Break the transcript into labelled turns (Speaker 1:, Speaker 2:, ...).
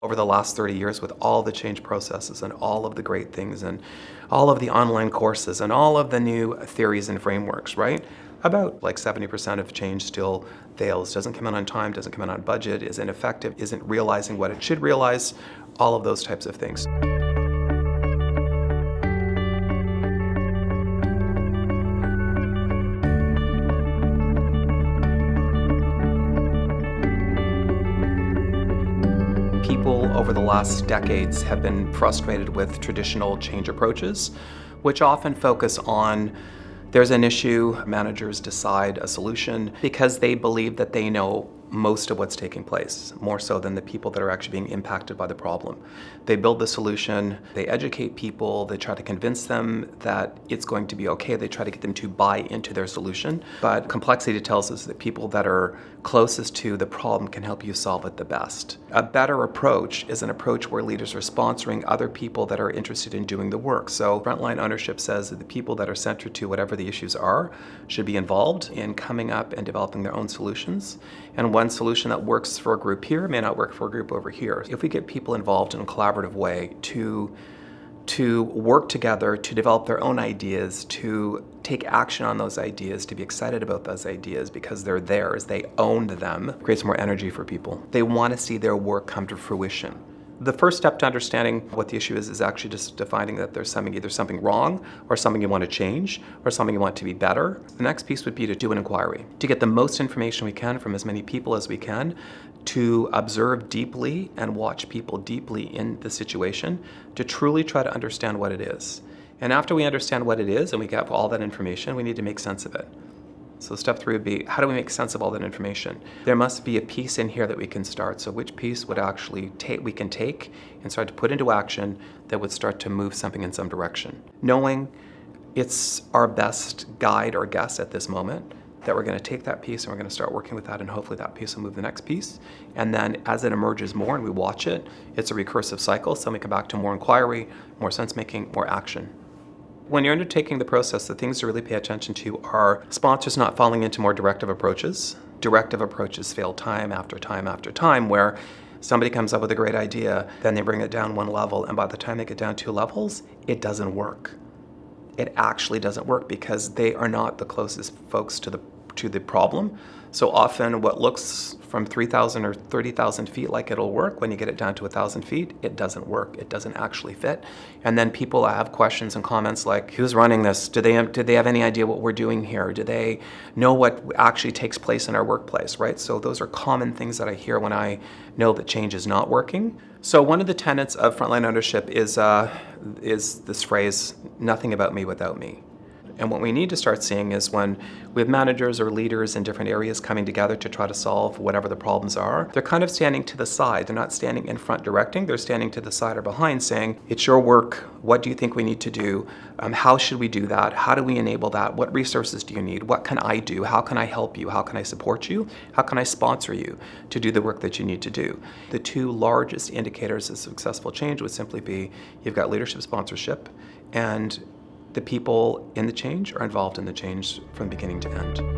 Speaker 1: Over the last 30 years, with all the change processes and all of the great things and all of the online courses and all of the new theories and frameworks, right? About like 70% of change still fails, doesn't come in on time, doesn't come in on budget, is ineffective, isn't realizing what it should realize, all of those types of things. People over the last decades have been frustrated with traditional change approaches, which often focus on there's an issue, managers decide a solution because they believe that they know most of what's taking place, more so than the people that are actually being impacted by the problem. They build the solution, they educate people, they try to convince them that it's going to be okay, they try to get them to buy into their solution. But complexity tells us that people that are closest to the problem can help you solve it the best. A better approach is an approach where leaders are sponsoring other people that are interested in doing the work. So frontline ownership says that the people that are centered to whatever the issues are should be involved in coming up and developing their own solutions. And one solution that works for a group here may not work for a group over here. If we get people involved in a collaborative way to work together, to develop their own ideas, to take action on those ideas, to be excited about those ideas because they're theirs, they own them, creates more energy for people. They want to see their work come to fruition. The first step to understanding what the issue is actually just defining that there's either something wrong or something you want to change or something you want to be better. The next piece would be to do an inquiry, to get the most information we can from as many people as we can, to observe deeply and watch people deeply in the situation, to truly try to understand what it is. And after we understand what it is and we get all that information, we need to make sense of it. So step 3 would be, how do we make sense of all that information? There must be a piece in here that we can start. So which piece would actually we can take and start to put into action that would start to move something in some direction? Knowing it's our best guide or guess at this moment, that we're going to take that piece and we're going to start working with that, and hopefully that piece will move the next piece. And then as it emerges more and we watch it, it's a recursive cycle. So we come back to more inquiry, more sense making, more action. When you're undertaking the process, the things to really pay attention to are sponsors not falling into more directive approaches. Directive approaches fail time after time after time, where somebody comes up with a great idea, then they bring it down one level, and by the time they get down 2 levels, it doesn't work. It actually doesn't work because they are not the closest folks to the problem. So often what looks from 3,000 or 30,000 feet like it'll work, when you get it down to 1,000 feet, it doesn't work. It doesn't actually fit. And then people have questions and comments like, who's running this? Did they have any idea what we're doing here? Do they know what actually takes place in our workplace, right? So those are common things that I hear when I know that change is not working. So one of the tenets of frontline ownership is this phrase, nothing about me without me. And what we need to start seeing is when we have managers or leaders in different areas coming together to try to solve whatever the problems are, they're kind of standing to the side. They're not standing in front directing, they're standing to the side or behind saying, it's your work, what do you think we need to do? How should we do that? How do we enable that? What resources do you need? What can I do? How can I help you? How can I support you? How can I sponsor you to do the work that you need to do? The 2 largest indicators of successful change would simply be, you've got leadership sponsorship, and the people in the change are involved in the change from beginning to end.